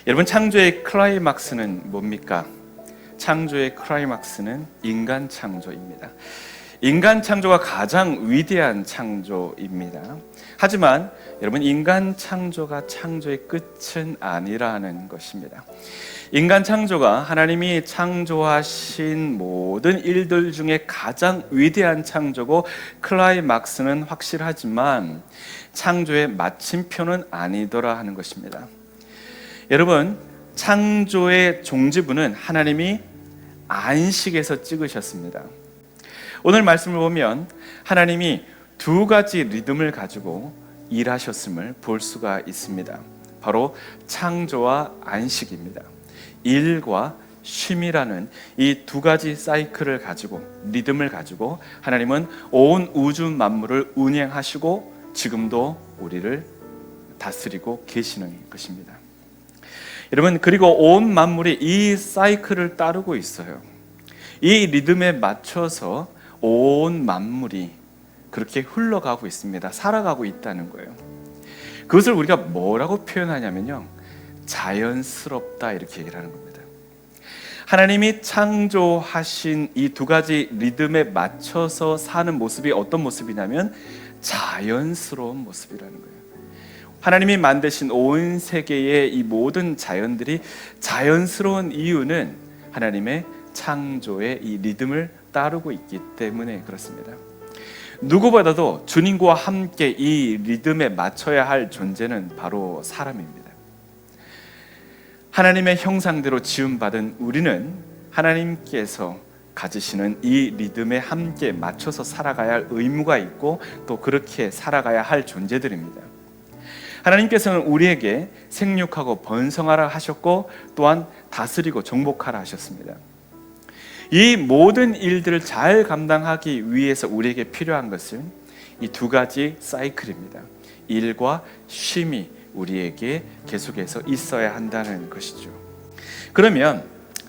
여러분, 창조의 클라이막스는 뭡니까? 창조의 클라이막스는 인간 창조입니다. 인간 창조가 가장 위대한 창조입니다. 하지만 여러분, 인간 창조가 창조의 끝은 아니라는 것입니다. 인간 창조가 하나님이 창조하신 모든 일들 중에 가장 위대한 창조고 클라이막스는 확실하지만 창조의 마침표는 아니더라 하는 것입니다. 여러분, 창조의 종지부는 하나님이 안식에서 찍으셨습니다. 오늘 말씀을 보면 하나님이 두 가지 리듬을 가지고 일하셨음을 볼 수가 있습니다. 바로 창조와 안식입니다. 일과 쉼이라는 이 두 가지 사이클을 가지고, 리듬을 가지고 하나님은 온 우주 만물을 운행하시고 지금도 우리를 다스리고 계시는 것입니다. 여러분, 그리고 온 만물이 이 사이클을 따르고 있어요. 이 리듬에 맞춰서 온 만물이 그렇게 흘러가고 있습니다. 살아가고 있다는 거예요. 그것을 우리가 뭐라고 표현하냐면요, 자연스럽다, 이렇게 얘기를 하는 겁니다. 하나님이 창조하신 이 두 가지 리듬에 맞춰서 사는 모습이 어떤 모습이냐면 자연스러운 모습이라는 거예요. 하나님이 만드신 온 세계의 이 모든 자연들이 자연스러운 이유는 하나님의 창조의 이 리듬을 따르고 있기 때문에 그렇습니다. 누구보다도 주님과 함께 이 리듬에 맞춰야 할 존재는 바로 사람입니다. 하나님의 형상대로 지음받은 우리는 하나님께서 가지시는 이 리듬에 함께 맞춰서 살아가야 할 의무가 있고 또 그렇게 살아가야 할 존재들입니다. 하나님께서는 우리에게 생육하고 번성하라 하셨고 또한 다스리고 정복하라 하셨습니다. 이 모든 일들을 잘 감당하기 위해서 우리에게 필요한 것은 이 두 가지 사이클입니다. 일과 쉼이 우리에게 계속해서 있어야 한다는 것이죠. 그러면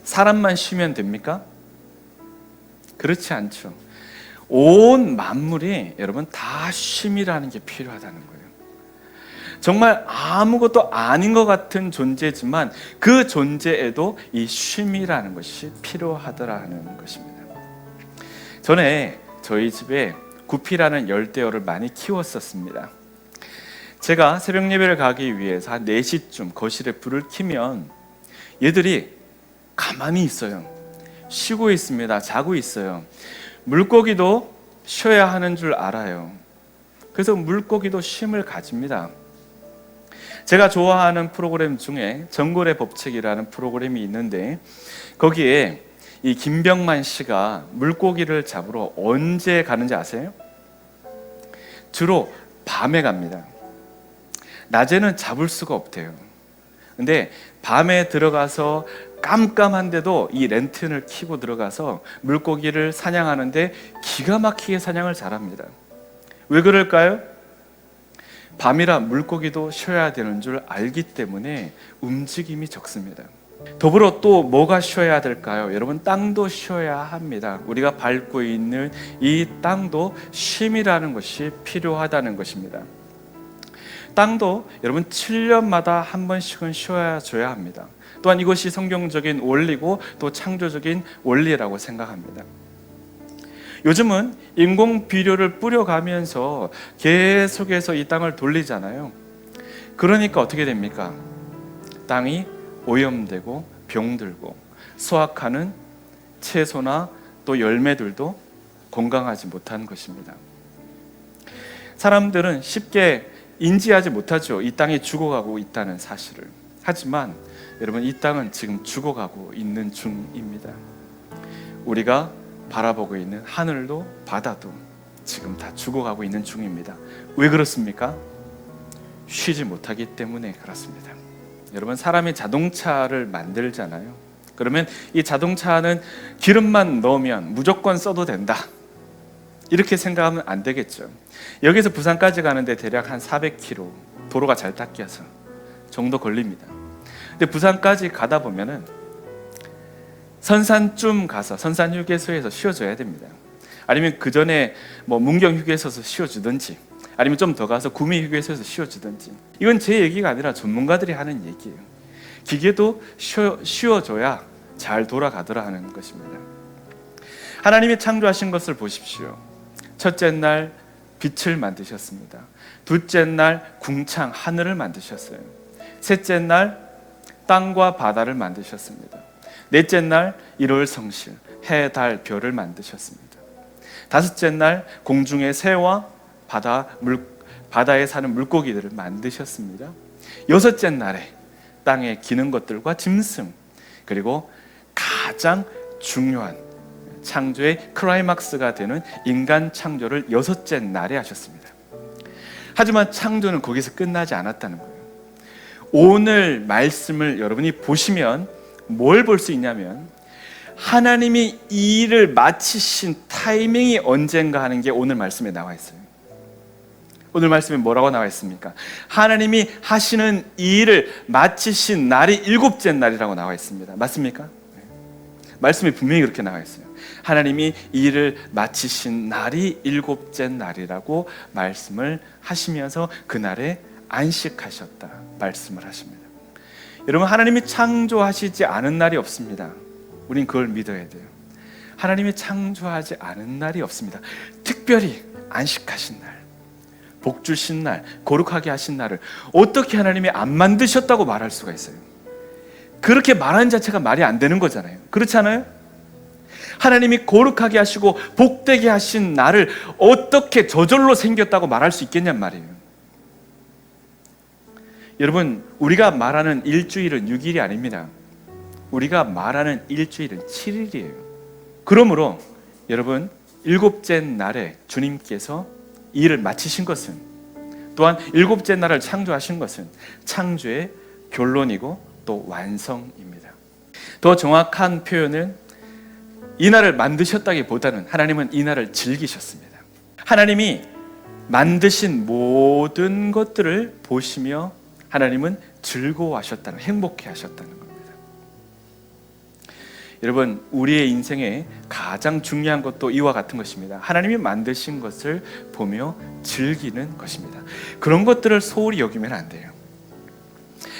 사람만 쉬면 됩니까? 그렇지 않죠. 온 만물이 여러분 다 쉼이라는 게 필요하다는 거예요. 정말 아무것도 아닌 것 같은 존재지만 그 존재에도 이 쉼이라는 것이 필요하더라는 것입니다. 전에 저희 집에 구피라는 열대어를 많이 키웠었습니다. 제가 새벽 예배를 가기 위해서 한 4시쯤 거실에 불을 켜면 얘들이 가만히 있어요. 쉬고 있습니다. 자고 있어요. 물고기도 쉬어야 하는 줄 알아요. 그래서 물고기도 쉼을 가집니다. 제가 좋아하는 프로그램 중에 정글의 법칙이라는 프로그램이 있는데 거기에 이 김병만 씨가 물고기를 잡으러 언제 가는지 아세요? 주로 밤에 갑니다. 낮에는 잡을 수가 없대요. 근데 밤에 들어가서 깜깜한데도 이 랜턴을 켜고 들어가서 물고기를 사냥하는데 기가 막히게 사냥을 잘합니다. 왜 그럴까요? 밤이라 물고기도 쉬어야 되는 줄 알기 때문에 움직임이 적습니다. 더불어 또 뭐가 쉬어야 될까요? 여러분, 땅도 쉬어야 합니다. 우리가 밟고 있는 이 땅도 쉼이라는 것이 필요하다는 것입니다. 땅도 여러분 7년마다 한 번씩은 쉬어줘야 합니다. 또한 이것이 성경적인 원리고 또 창조적인 원리라고 생각합니다. 요즘은 인공 비료를 뿌려가면서 계속해서 이 땅을 돌리잖아요. 그러니까 어떻게 됩니까? 땅이 오염되고 병들고 수확하는 채소나 또 열매들도 건강하지 못한 것입니다. 사람들은 쉽게 인지하지 못하죠. 이 땅이 죽어가고 있다는 사실을. 하지만 여러분, 이 땅은 지금 죽어가고 있는 중입니다. 우리가 바라보고 있는 하늘도 바다도 지금 다 죽어가고 있는 중입니다. 왜 그렇습니까? 쉬지 못하기 때문에 그렇습니다. 여러분, 사람이 자동차를 만들잖아요. 그러면 이 자동차는 기름만 넣으면 무조건 써도 된다, 이렇게 생각하면 안 되겠죠. 여기서 부산까지 가는데 대략 한 400km, 도로가 잘 닦여서 정도 걸립니다. 근데 부산까지 가다 보면은 선산쯤 가서 선산 휴게소에서 쉬어줘야 됩니다. 아니면 그 전에 뭐 문경 휴게소에서 쉬어주든지, 아니면 좀 더 가서 구미 휴게소에서 쉬어주든지. 이건 제 얘기가 아니라 전문가들이 하는 얘기예요. 기계도 쉬워져야 잘 돌아가더라 하는 것입니다. 하나님이 창조하신 것을 보십시오. 첫째 날 빛을 만드셨습니다. 둘째 날 궁창 하늘을 만드셨어요. 셋째 날 땅과 바다를 만드셨습니다. 넷째 날 일월 성실 해, 달, 별을 만드셨습니다. 다섯째 날 공중의 새와 바다에 사는 물고기들을 만드셨습니다. 여섯째 날에 땅에 기는 것들과 짐승, 그리고 가장 중요한 창조의 클라이막스가 되는 인간 창조를 여섯째 날에 하셨습니다. 하지만 창조는 거기서 끝나지 않았다는 거예요. 오늘 말씀을 여러분이 보시면 뭘 볼 수 있냐면 하나님이 이 일을 마치신 타이밍이 언젠가 하는 게 오늘 말씀에 나와 있어요. 오늘 말씀에 뭐라고 나와 있습니까? 하나님이 하시는 이 일을 마치신 날이 일곱째 날이라고 나와 있습니다. 맞습니까? 말씀에 분명히 그렇게 나와 있어요. 하나님이 이 일을 마치신 날이 일곱째 날이라고 말씀을 하시면서 그날에 안식하셨다 말씀을 하십니다. 여러분, 하나님이 창조하시지 않은 날이 없습니다. 우린 그걸 믿어야 돼요. 하나님이 창조하지 않은 날이 없습니다. 특별히 안식하신 날, 복 주신 날, 거룩하게 하신 날을 어떻게 하나님이 안 만드셨다고 말할 수가 있어요? 그렇게 말하는 자체가 말이 안 되는 거잖아요. 그렇지 않아요? 하나님이 거룩하게 하시고 복되게 하신 날을 어떻게 저절로 생겼다고 말할 수 있겠냔 말이에요. 여러분, 우리가 말하는 일주일은 6일이 아닙니다. 우리가 말하는 일주일은 7일이에요. 그러므로 여러분, 일곱째 날에 주님께서 이 일을 마치신 것은, 또한 일곱째 날을 창조하신 것은 창조의 결론이고 또 완성입니다. 더 정확한 표현은 이 날을 만드셨다기보다는 하나님은 이 날을 즐기셨습니다. 하나님이 만드신 모든 것들을 보시며 하나님은 즐거워하셨다는, 행복해 하셨다는 겁니다. 여러분, 우리의 인생에 가장 중요한 것도 이와 같은 것입니다. 하나님이 만드신 것을 보며 즐기는 것입니다. 그런 것들을 소홀히 여기면 안 돼요.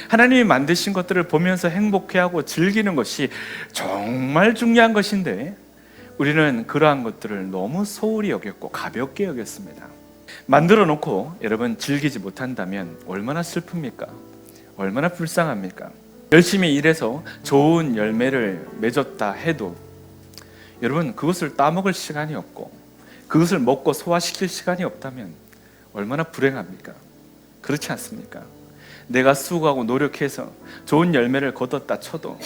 하나님이 만드신 것들을 보면서 행복해하고 즐기는 것이 정말 중요한 것인데 우리는 그러한 것들을 너무 소홀히 여겼고 가볍게 여겼습니다. 만들어 놓고 여러분 즐기지 못한다면 얼마나 슬픕니까? 얼마나 불쌍합니까? 열심히 일해서 좋은 열매를 맺었다 해도 여러분 그것을 따먹을 시간이 없고 그것을 먹고 소화시킬 시간이 없다면 얼마나 불행합니까? 그렇지 않습니까? 내가 수고하고 노력해서 좋은 열매를 거뒀다 쳐도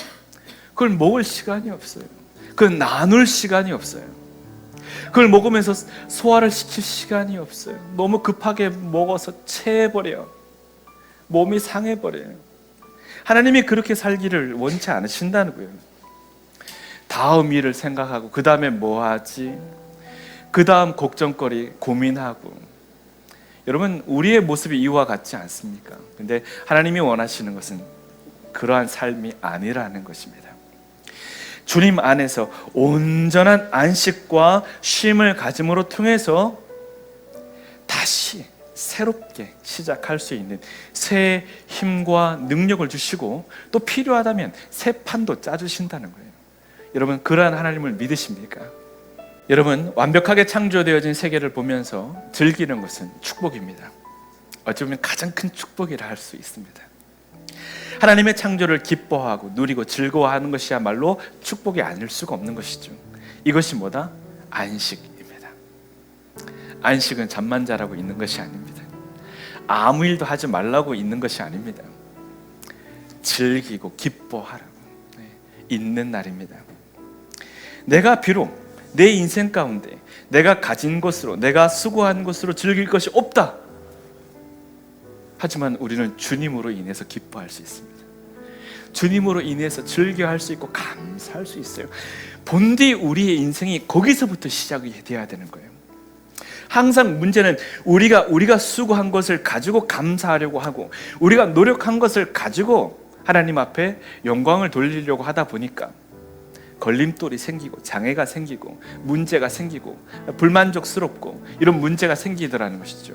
그걸 먹을 시간이 없어요. 그걸 나눌 시간이 없어요. 그걸 먹으면서 소화를 시킬 시간이 없어요. 너무 급하게 먹어서 체해버려요. 몸이 상해버려요. 하나님이 그렇게 살기를 원치 않으신다는 거예요. 다음 일을 생각하고 그 다음에 뭐 하지? 그 다음 걱정거리 고민하고. 여러분, 우리의 모습이 이와 같지 않습니까? 근데 하나님이 원하시는 것은 그러한 삶이 아니라는 것입니다. 주님 안에서 온전한 안식과 쉼을 가짐으로 통해서 다시 새롭게 시작할 수 있는 새 힘과 능력을 주시고 또 필요하다면 새 판도 짜주신다는 거예요. 여러분, 그러한 하나님을 믿으십니까? 여러분, 완벽하게 창조되어진 세계를 보면서 즐기는 것은 축복입니다. 어찌 보면 가장 큰 축복이라 할 수 있습니다. 하나님의 창조를 기뻐하고 누리고 즐거워하는 것이야말로 축복이 아닐 수가 없는 것이죠. 이것이 뭐다? 안식입니다. 안식은 잠만 자라고 있는 것이 아닙니다. 아무 일도 하지 말라고 있는 것이 아닙니다. 즐기고 기뻐하라고 있는 날입니다. 내가 비록 내 인생 가운데 내가 가진 것으로, 내가 수고한 것으로 즐길 것이 없다. 하지만 우리는 주님으로 인해서 기뻐할 수 있습니다. 주님으로 인해서 즐겨할 수 있고 감사할 수 있어요. 본디 우리의 인생이 거기서부터 시작이 되어야 되는 거예요. 항상 문제는 우리가 수고한 것을 가지고 감사하려고 하고 우리가 노력한 것을 가지고 하나님 앞에 영광을 돌리려고 하다 보니까 걸림돌이 생기고 장애가 생기고 문제가 생기고 불만족스럽고 이런 문제가 생기더라는 것이죠.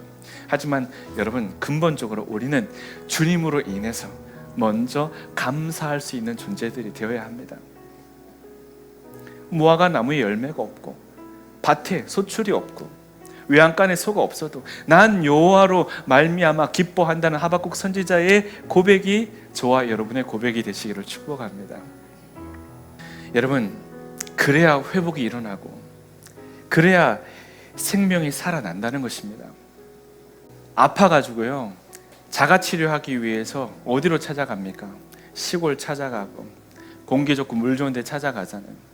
하지만 여러분, 근본적으로 우리는 주님으로 인해서 먼저 감사할 수 있는 존재들이 되어야 합니다. 무화과 나무에 열매가 없고 밭에 소출이 없고 외양간에 소가 없어도 난 여호와로 말미암아 기뻐한다는 하박국 선지자의 고백이 저와 여러분의 고백이 되시기를 축복합니다. 여러분, 그래야 회복이 일어나고 그래야 생명이 살아난다는 것입니다. 아파가지고요, 자가치료하기 위해서 어디로 찾아갑니까? 시골 찾아가고 공기 좋고 물 좋은 데 찾아가잖아요.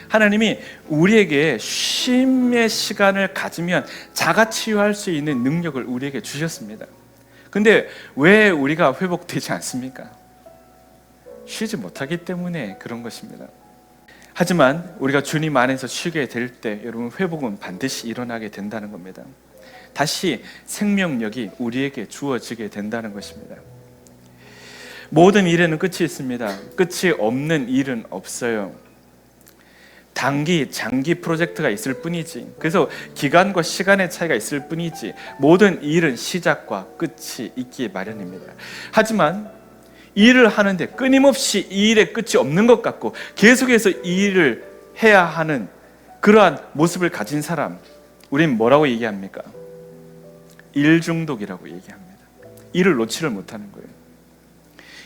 하나님이 우리에게 쉼의 시간을 가지면 자가치유할 수 있는 능력을 우리에게 주셨습니다. 근데 왜 우리가 회복되지 않습니까? 쉬지 못하기 때문에 그런 것입니다. 하지만 우리가 주님 안에서 쉬게 될 때 여러분, 회복은 반드시 일어나게 된다는 겁니다. 다시 생명력이 우리에게 주어지게 된다는 것입니다. 모든 일에는 끝이 있습니다. 끝이 없는 일은 없어요. 단기, 장기 프로젝트가 있을 뿐이지, 그래서 기간과 시간의 차이가 있을 뿐이지 모든 일은 시작과 끝이 있기 마련입니다. 하지만 일을 하는데 끊임없이 이 일의 끝이 없는 것 같고 계속해서 이 일을 해야 하는 그러한 모습을 가진 사람, 우린 뭐라고 얘기합니까? 일 중독이라고 얘기합니다. 일을 놓지를 못하는 거예요.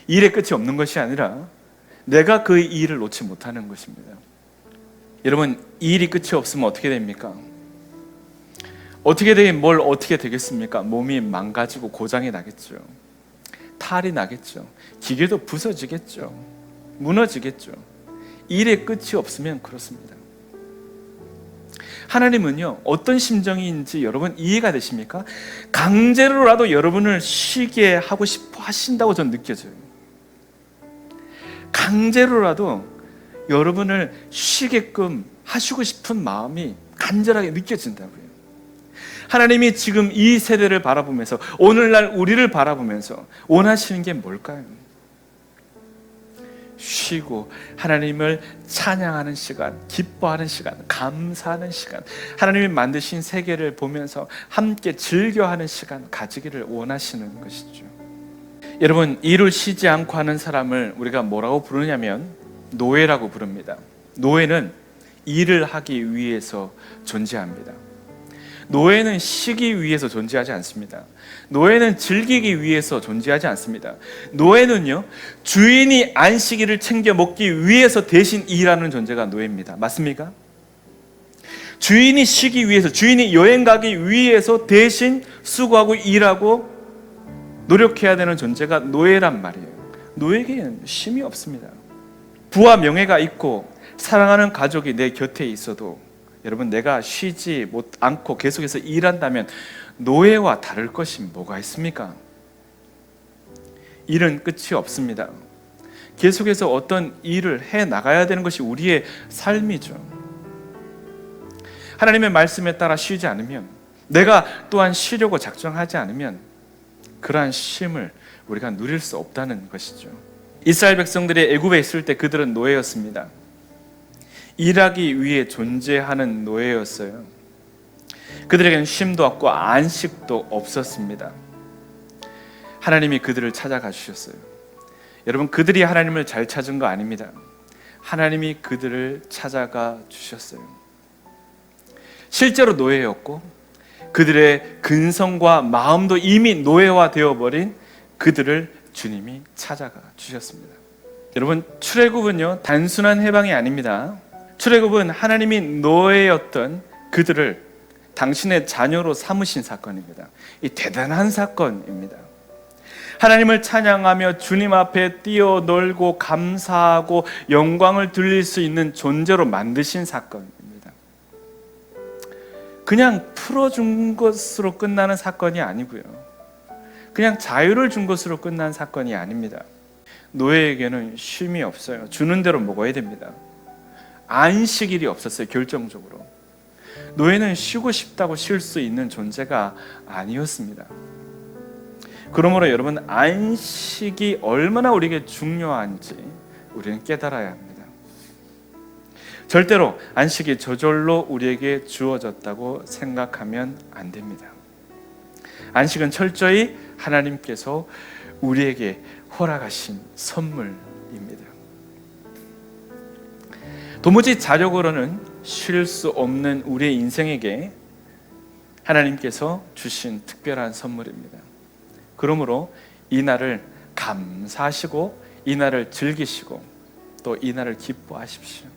일의 끝이 없는 것이 아니라 내가 그 일을 놓지 못하는 것입니다. 여러분, 일이 끝이 없으면 어떻게 됩니까? 어떻게 되긴 뭘 어떻게 되겠습니까? 몸이 망가지고 고장이 나겠죠. 탈이 나겠죠. 기계도 부서지겠죠. 무너지겠죠. 일의 끝이 없으면 그렇습니다. 하나님은요, 어떤 심정인지 여러분 이해가 되십니까? 강제로라도 여러분을 쉬게 하고 싶어 하신다고 저는 느껴져요. 강제로라도 여러분을 쉬게끔 하시고 싶은 마음이 간절하게 느껴진다고요. 하나님이 지금 이 세대를 바라보면서, 오늘날 우리를 바라보면서 원하시는 게 뭘까요? 쉬고 하나님을 찬양하는 시간, 기뻐하는 시간, 감사하는 시간, 하나님이 만드신 세계를 보면서 함께 즐겨하는 시간 가지기를 원하시는 것이죠. 여러분, 일을 쉬지 않고 하는 사람을 우리가 뭐라고 부르냐면 노예라고 부릅니다. 노예는 일을 하기 위해서 존재합니다. 노예는 쉬기 위해서 존재하지 않습니다. 노예는 즐기기 위해서 존재하지 않습니다. 노예는요, 주인이 안식일을 챙겨 먹기 위해서 대신 일하는 존재가 노예입니다. 맞습니까? 주인이 쉬기 위해서, 주인이 여행 가기 위해서 대신 수고하고 일하고 노력해야 되는 존재가 노예란 말이에요. 노예에게는 쉼이 없습니다. 부와 명예가 있고 사랑하는 가족이 내 곁에 있어도 여러분, 내가 쉬지 않고 계속해서 일한다면 노예와 다를 것이 뭐가 있습니까? 일은 끝이 없습니다. 계속해서 어떤 일을 해 나가야 되는 것이 우리의 삶이죠. 하나님의 말씀에 따라 쉬지 않으면, 내가 또한 쉬려고 작정하지 않으면 그러한 쉼을 우리가 누릴 수 없다는 것이죠. 이스라엘 백성들이 애굽에 있을 때 그들은 노예였습니다. 일하기 위해 존재하는 노예였어요. 그들에게는 쉼도 없고 안식도 없었습니다. 하나님이 그들을 찾아가 주셨어요. 여러분, 그들이 하나님을 잘 찾은 거 아닙니다. 하나님이 그들을 찾아가 주셨어요. 실제로 노예였고 그들의 근성과 마음도 이미 노예화 되어버린 그들을 주님이 찾아가 주셨습니다. 여러분, 출애굽은요, 단순한 해방이 아닙니다. 출애굽은 하나님이 노예였던 그들을 당신의 자녀로 삼으신 사건입니다. 이 대단한 사건입니다. 하나님을 찬양하며 주님 앞에 뛰어놀고 감사하고 영광을 돌릴 수 있는 존재로 만드신 사건입니다. 그냥 풀어준 것으로 끝나는 사건이 아니고요, 그냥 자유를 준 것으로 끝난 사건이 아닙니다. 노예에게는 쉼이 없어요. 주는 대로 먹어야 됩니다. 안식일이 없었어요. 결정적으로 노예는 쉬고 싶다고 쉴 수 있는 존재가 아니었습니다. 그러므로 여러분, 안식이 얼마나 우리에게 중요한지 우리는 깨달아야 합니다. 절대로 안식이 저절로 우리에게 주어졌다고 생각하면 안 됩니다. 안식은 철저히 하나님께서 우리에게 허락하신 선물입니다. 도무지 자력으로는 쉴 수 없는 우리의 인생에게 하나님께서 주신 특별한 선물입니다. 그러므로 이 날을 감사하시고 이 날을 즐기시고 또 이 날을 기뻐하십시오.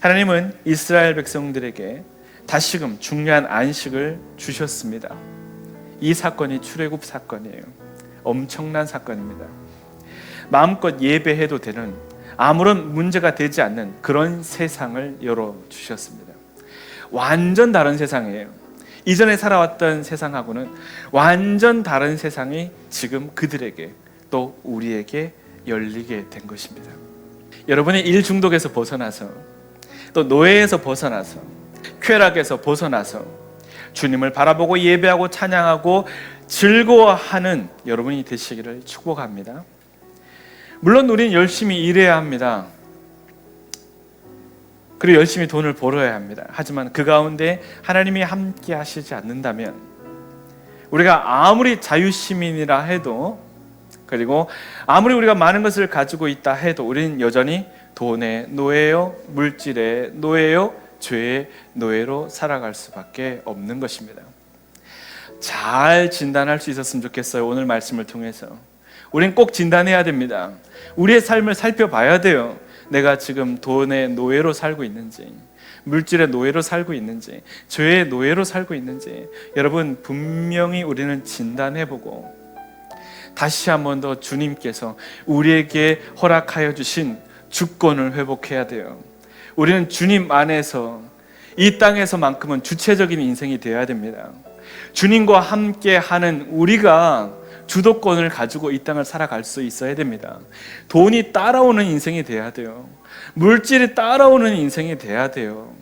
하나님은 이스라엘 백성들에게 다시금 중요한 안식을 주셨습니다. 이 사건이 출애굽 사건이에요. 엄청난 사건입니다. 마음껏 예배해도 되는, 아무런 문제가 되지 않는 그런 세상을 열어주셨습니다. 완전 다른 세상이에요. 이전에 살아왔던 세상하고는 완전 다른 세상이 지금 그들에게 또 우리에게 열리게 된 것입니다. 여러분이 일 중독에서 벗어나서 또 노예에서 벗어나서 쾌락에서 벗어나서 주님을 바라보고 예배하고 찬양하고 즐거워하는 여러분이 되시기를 축복합니다. 물론 우리는 열심히 일해야 합니다. 그리고 열심히 돈을 벌어야 합니다. 하지만 그 가운데 하나님이 함께 하시지 않는다면 우리가 아무리 자유시민이라 해도, 그리고 아무리 우리가 많은 것을 가지고 있다 해도 우리는 여전히 돈의 노예요, 물질의 노예요, 죄의 노예로 살아갈 수밖에 없는 것입니다. 잘 진단할 수 있었으면 좋겠어요. 오늘 말씀을 통해서 우리는 꼭 진단해야 됩니다. 우리의 삶을 살펴봐야 돼요. 내가 지금 돈의 노예로 살고 있는지, 물질의 노예로 살고 있는지, 죄의 노예로 살고 있는지, 여러분 분명히 우리는 진단해보고 다시 한 번 더 주님께서 우리에게 허락하여 주신 주권을 회복해야 돼요. 우리는 주님 안에서 이 땅에서만큼은 주체적인 인생이 되어야 됩니다. 주님과 함께 하는 우리가 주도권을 가지고 이 땅을 살아갈 수 있어야 됩니다. 돈이 따라오는 인생이 돼야 돼요. 물질이 따라오는 인생이 돼야 돼요.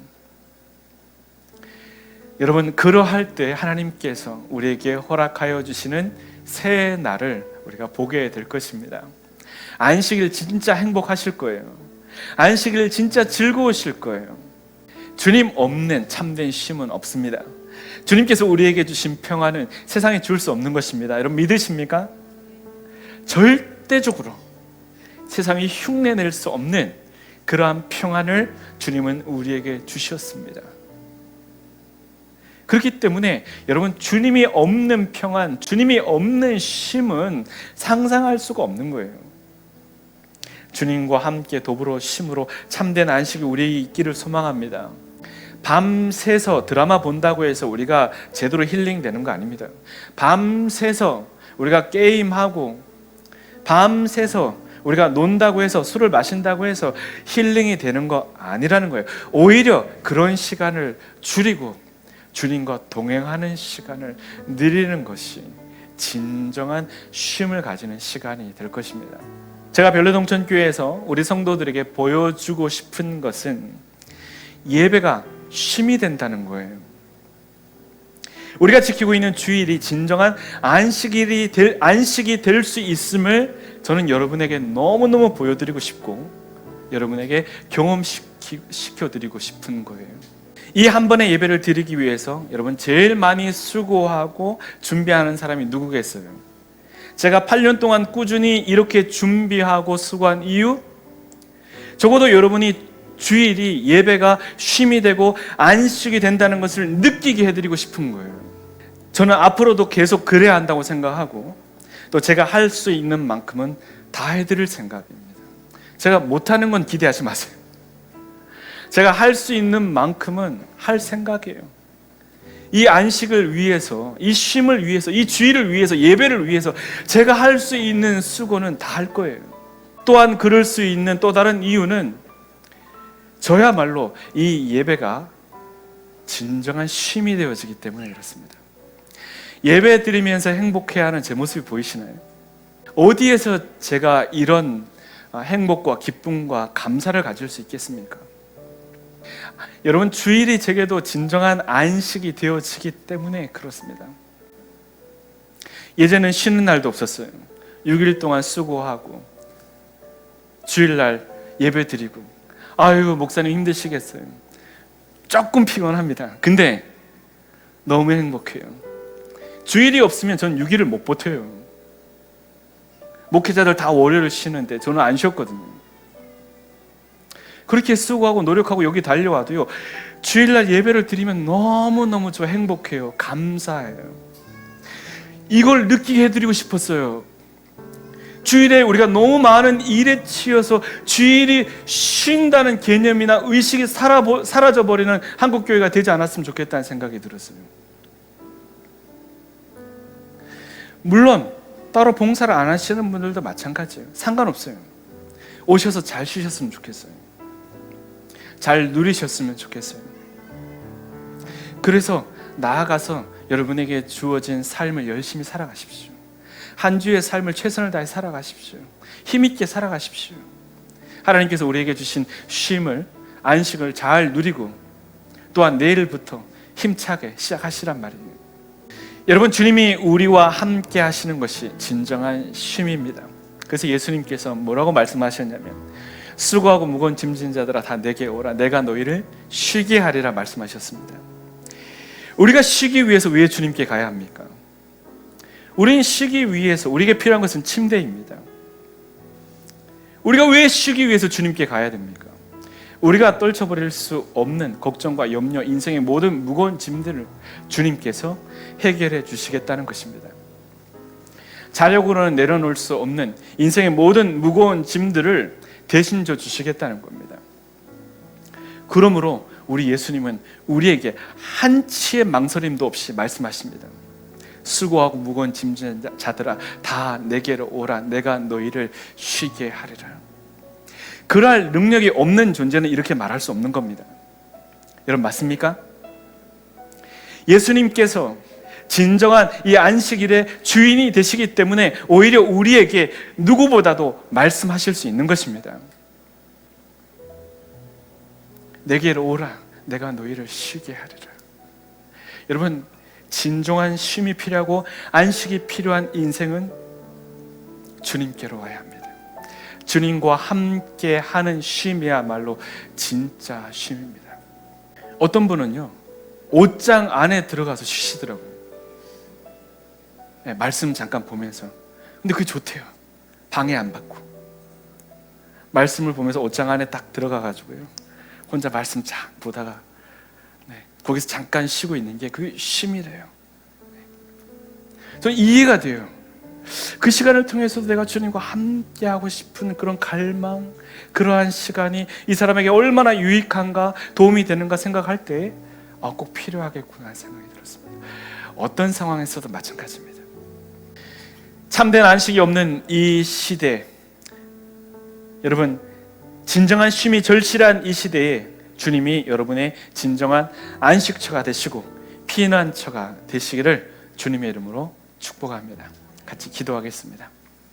여러분, 그러할 때 하나님께서 우리에게 허락하여 주시는 새 날을 우리가 보게 될 것입니다. 안식일 진짜 행복하실 거예요. 안식일 진짜 즐거우실 거예요. 주님 없는 참된 쉼은 없습니다. 주님께서 우리에게 주신 평안은 세상에 줄 수 없는 것입니다. 여러분 믿으십니까? 절대적으로 세상이 흉내낼 수 없는 그러한 평안을 주님은 우리에게 주셨습니다. 그렇기 때문에 여러분, 주님이 없는 평안, 주님이 없는 쉼은 상상할 수가 없는 거예요. 주님과 함께 더불어 쉼으로 참된 안식이 우리에게 있기를 소망합니다. 밤새서 드라마 본다고 해서 우리가 제대로 힐링되는 거 아닙니다. 밤새서 우리가 게임하고 밤새서 우리가 논다고 해서 술을 마신다고 해서 힐링이 되는 거 아니라는 거예요. 오히려 그런 시간을 줄이고 주님과 동행하는 시간을 누리는 것이 진정한 쉼을 가지는 시간이 될 것입니다. 제가 별내동천교회에서 우리 성도들에게 보여주고 싶은 것은 예배가 쉼이 된다는 거예요. 우리가 지키고 있는 주일이 진정한 안식이 될 수 있음을 저는 여러분에게 너무너무 보여드리고 싶고 여러분에게 경험시켜드리고 싶은 거예요. 이 한 번의 예배를 드리기 위해서 여러분 제일 많이 수고하고 준비하는 사람이 누구겠어요? 제가 8년 동안 꾸준히 이렇게 준비하고 수고한 이유? 적어도 여러분이 주일이 예배가 쉼이 되고 안식이 된다는 것을 느끼게 해드리고 싶은 거예요. 저는 앞으로도 계속 그래야 한다고 생각하고 또 제가 할 수 있는 만큼은 다 해드릴 생각입니다. 제가 못하는 건 기대하지 마세요. 제가 할 수 있는 만큼은 할 생각이에요. 이 안식을 위해서, 이 쉼을 위해서, 이 주일을 위해서, 예배를 위해서 제가 할 수 있는 수고는 다 할 거예요. 또한 그럴 수 있는 또 다른 이유는 저야말로 이 예배가 진정한 쉼이 되어지기 때문에 그렇습니다. 예배 드리면서 행복해하는 제 모습이 보이시나요? 어디에서 제가 이런 행복과 기쁨과 감사를 가질 수 있겠습니까? 여러분, 주일이 제게도 진정한 안식이 되어지기 때문에 그렇습니다. 예전엔 쉬는 날도 없었어요. 6일 동안 수고하고 주일날 예배 드리고, 아유 목사님 힘드시겠어요. 조금 피곤합니다. 근데 너무 행복해요. 주일이 없으면 전 6일을 못 버텨요. 목회자들 다 월요일 쉬는데 저는 안 쉬었거든요. 그렇게 수고하고 노력하고 여기 달려와도요, 주일날 예배를 드리면 너무너무 저 행복해요. 감사해요. 이걸 느끼게 해드리고 싶었어요. 주일에 우리가 너무 많은 일에 치여서 주일이 쉰다는 개념이나 의식이 사라져버리는 한국교회가 되지 않았으면 좋겠다는 생각이 들었어요. 물론 따로 봉사를 안 하시는 분들도 마찬가지예요. 상관없어요. 오셔서 잘 쉬셨으면 좋겠어요. 잘 누리셨으면 좋겠어요. 그래서 나아가서 여러분에게 주어진 삶을 열심히 살아가십시오. 한 주의 삶을 최선을 다해 살아가십시오. 힘있게 살아가십시오. 하나님께서 우리에게 주신 쉼을, 안식을 잘 누리고 또한 내일부터 힘차게 시작하시란 말이에요. 여러분, 주님이 우리와 함께 하시는 것이 진정한 쉼입니다. 그래서 예수님께서 뭐라고 말씀하셨냐면, 수고하고 무거운 짐진 자들아 다 내게 오라, 내가 너희를 쉬게 하리라 말씀하셨습니다. 우리가 쉬기 위해서 왜 주님께 가야 합니까? 우리는 쉬기 위해서, 우리에게 필요한 것은 침대입니다. 우리가 왜 쉬기 위해서 주님께 가야 됩니까? 우리가 떨쳐버릴 수 없는 걱정과 염려, 인생의 모든 무거운 짐들을 주님께서 해결해 주시겠다는 것입니다. 자력으로는 내려놓을 수 없는 인생의 모든 무거운 짐들을 대신 져 주시겠다는 겁니다. 그러므로 우리 예수님은 우리에게 한치의 망설임도 없이 말씀하십니다. 수고하고 무거운 짐진 자들아 다 내게로 오라, 내가 너희를 쉬게 하리라. 그럴 능력이 없는 존재는 이렇게 말할 수 없는 겁니다. 여러분, 맞습니까? 예수님께서 진정한 이 안식일의 주인이 되시기 때문에 오히려 우리에게 누구보다도 말씀하실 수 있는 것입니다. 내게로 오라, 내가 너희를 쉬게 하리라. 여러분, 진정한 쉼이 필요하고 안식이 필요한 인생은 주님께로 와야 합니다. 주님과 함께 하는 쉼이야말로 진짜 쉼입니다. 어떤 분은요, 옷장 안에 들어가서 쉬시더라고요. 네, 말씀 잠깐 보면서. 근데 그게 좋대요. 방해 안 받고. 말씀을 보면서 옷장 안에 딱 들어가가지고요, 혼자 말씀 쫙 보다가 거기서 잠깐 쉬고 있는 게 그게 쉼이래요. 저는 이해가 돼요. 그 시간을 통해서도 내가 주님과 함께하고 싶은 그런 갈망, 그러한 시간이 이 사람에게 얼마나 유익한가, 도움이 되는가 생각할 때 꼭 필요하겠구나 하는 생각이 들었습니다. 어떤 상황에서도 마찬가지입니다. 참된 안식이 없는 이 시대, 여러분, 진정한 쉼이 절실한 이 시대에 주님이 여러분의 진정한 안식처가 되시고 피난처가 되시기를 주님의 이름으로 축복합니다. 같이 기도하겠습니다.